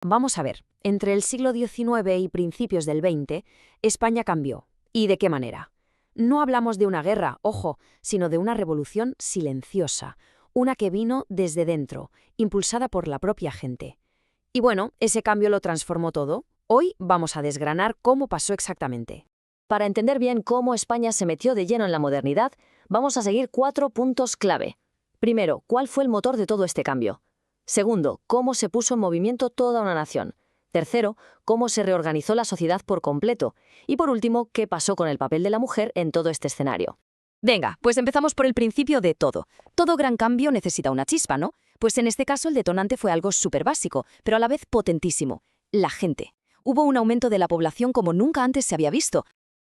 Vamos a ver, entre el siglo XIX y principios del XX, España cambió. ¿Y de qué manera? No hablamos de una guerra, ojo, sino de una revolución silenciosa, una que vino desde dentro, impulsada por la propia gente. Y bueno, ese cambio lo transformó todo. Hoy vamos a desgranar cómo pasó exactamente. Para entender bien cómo España se metió de lleno en la modernidad, vamos a seguir 4 puntos clave. Primero, ¿cuál fue el motor de todo este cambio? Segundo, ¿cómo se puso en movimiento toda una nación? Tercero, ¿cómo se reorganizó la sociedad por completo? Y por último, ¿qué pasó con el papel de la mujer en todo este escenario? Venga, pues empezamos por el principio de todo. Todo gran cambio necesita una chispa, ¿no? Pues en este caso el detonante fue algo súper básico, pero a la vez potentísimo: la gente. Hubo un aumento de la población como nunca antes se había visto.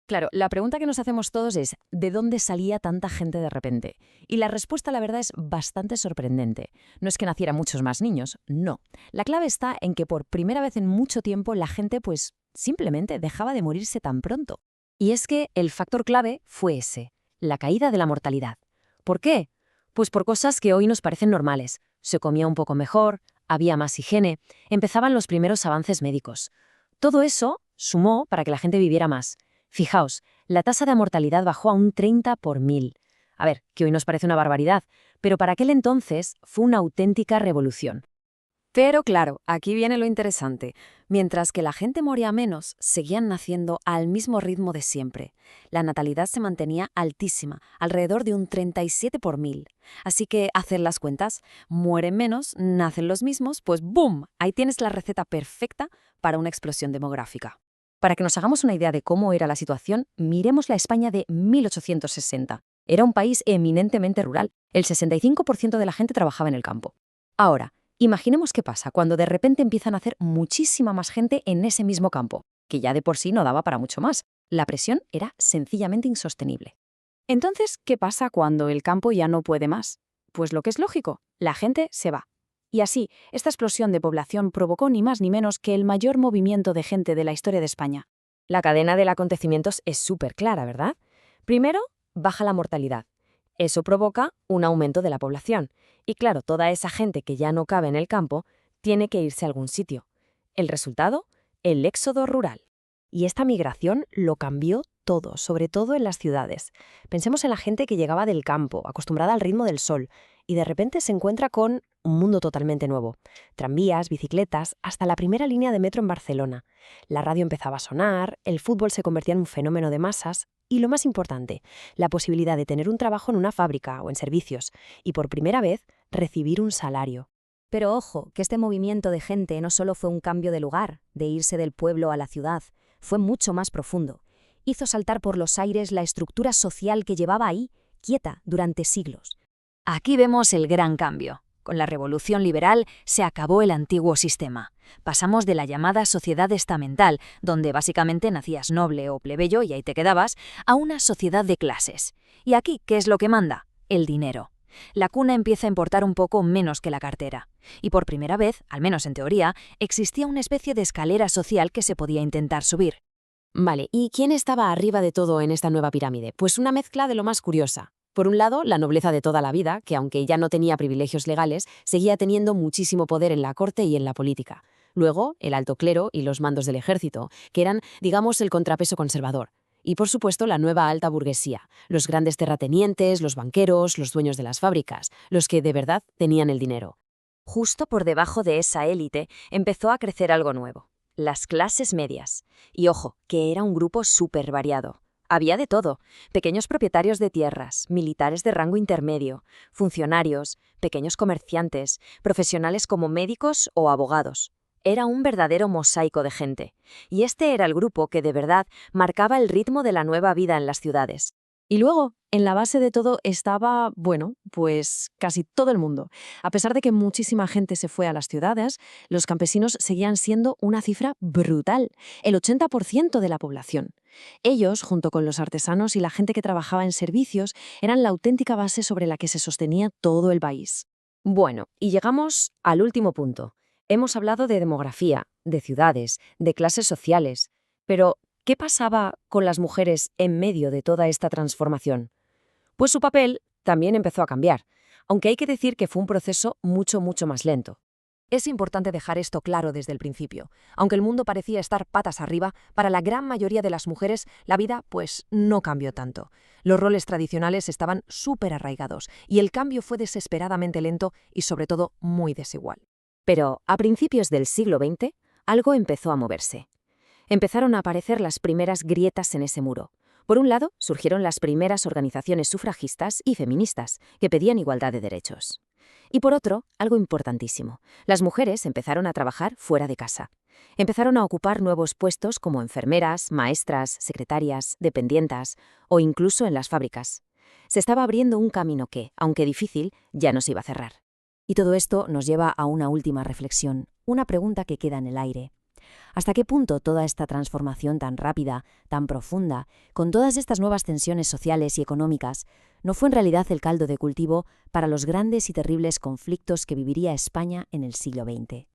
Claro, la pregunta que nos hacemos todos es, ¿de dónde salía tanta gente de repente? Y la respuesta, la verdad, es bastante sorprendente. No es que nacieran muchos más niños, no. La clave está en que por primera vez en mucho tiempo la gente, pues, simplemente dejaba de morirse tan pronto. Y es que el factor clave fue ese: la caída de la mortalidad. ¿Por qué? Pues por cosas que hoy nos parecen normales. Se comía un poco mejor, había más higiene, empezaban los primeros avances médicos. Todo eso sumó para que la gente viviera más. Fijaos, la tasa de mortalidad bajó a un 30 por 1000. A ver, que hoy nos parece una barbaridad, pero para aquel entonces fue una auténtica revolución. Pero claro, aquí viene lo interesante. Mientras que la gente moría menos, seguían naciendo al mismo ritmo de siempre. La natalidad se mantenía altísima, alrededor de un 37 por 1000. Así que, hacer las cuentas, mueren menos, nacen los mismos, pues ¡boom! Ahí tienes la receta perfecta para una explosión demográfica. Para que nos hagamos una idea de cómo era la situación, miremos la España de 1860. Era un país eminentemente rural. El 65% de la gente trabajaba en el campo. Ahora, imaginemos qué pasa cuando de repente empiezan a nacer muchísima más gente en ese mismo campo, que ya de por sí no daba para mucho más. La presión era sencillamente insostenible. Entonces, ¿qué pasa cuando el campo ya no puede más? Pues lo que es lógico, la gente se va. Y así, esta explosión de población provocó ni más ni menos que el mayor movimiento de gente de la historia de España. La cadena de acontecimientos es súper clara, ¿verdad? Primero, baja la mortalidad. Eso provoca un aumento de la población. Y claro, toda esa gente que ya no cabe en el campo tiene que irse a algún sitio. ¿El resultado? El éxodo rural. Y esta migración lo cambió todo, sobre todo en las ciudades. Pensemos en la gente que llegaba del campo, acostumbrada al ritmo del sol, y de repente se encuentra con un mundo totalmente nuevo. Tranvías, bicicletas, hasta la primera línea de metro en Barcelona. La radio empezaba a sonar, el fútbol se convertía en un fenómeno de masas, y lo más importante, la posibilidad de tener un trabajo en una fábrica o en servicios, y por primera vez recibir un salario. Pero ojo, que este movimiento de gente no solo fue un cambio de lugar, de irse del pueblo a la ciudad, fue mucho más profundo. Hizo saltar por los aires la estructura social que llevaba ahí, quieta, durante siglos. Aquí vemos el gran cambio. Con la Revolución Liberal se acabó el antiguo sistema. Pasamos de la llamada sociedad estamental, donde básicamente nacías noble o plebeyo y ahí te quedabas, a una sociedad de clases. ¿Y aquí qué es lo que manda? El dinero. La cuna empieza a importar un poco menos que la cartera. Y por primera vez, al menos en teoría, existía una especie de escalera social que se podía intentar subir. Vale, ¿y quién estaba arriba de todo en esta nueva pirámide? Pues una mezcla de lo más curiosa. Por un lado, la nobleza de toda la vida, que aunque ya no tenía privilegios legales, seguía teniendo muchísimo poder en la corte y en la política. Luego, el alto clero y los mandos del ejército, que eran, digamos, el contrapeso conservador. Y por supuesto, la nueva alta burguesía, los grandes terratenientes, los banqueros, los dueños de las fábricas, los que de verdad tenían el dinero. Justo por debajo de esa élite empezó a crecer algo nuevo: las clases medias. Y ojo, que era un grupo súper variado. Había de todo: pequeños propietarios de tierras, militares de rango intermedio, funcionarios, pequeños comerciantes, profesionales como médicos o abogados. Era un verdadero mosaico de gente. Y este era el grupo que de verdad marcaba el ritmo de la nueva vida en las ciudades. Y luego, en la base de todo estaba, bueno, pues casi todo el mundo. A pesar de que muchísima gente se fue a las ciudades, los campesinos seguían siendo una cifra brutal, el 80% de la población. Ellos, junto con los artesanos y la gente que trabajaba en servicios, eran la auténtica base sobre la que se sostenía todo el país. Bueno, y llegamos al último punto. Hemos hablado de demografía, de ciudades, de clases sociales, pero ¿qué pasaba con las mujeres en medio de toda esta transformación? Pues su papel también empezó a cambiar, aunque hay que decir que fue un proceso mucho más lento. Es importante dejar esto claro desde el principio. Aunque el mundo parecía estar patas arriba, para la gran mayoría de las mujeres la vida, pues, no cambió tanto. Los roles tradicionales estaban súper arraigados y el cambio fue desesperadamente lento y, sobre todo, muy desigual. Pero a principios del siglo XX, algo empezó a moverse. Empezaron a aparecer las primeras grietas en ese muro. Por un lado, surgieron las primeras organizaciones sufragistas y feministas que pedían igualdad de derechos. Y por otro, algo importantísimo, las mujeres empezaron a trabajar fuera de casa. Empezaron a ocupar nuevos puestos como enfermeras, maestras, secretarias, dependientas o incluso en las fábricas. Se estaba abriendo un camino que, aunque difícil, ya no se iba a cerrar. Y todo esto nos lleva a una última reflexión, una pregunta que queda en el aire. ¿Hasta qué punto toda esta transformación tan rápida, tan profunda, con todas estas nuevas tensiones sociales y económicas, no fue en realidad el caldo de cultivo para los grandes y terribles conflictos que viviría España en el siglo XX?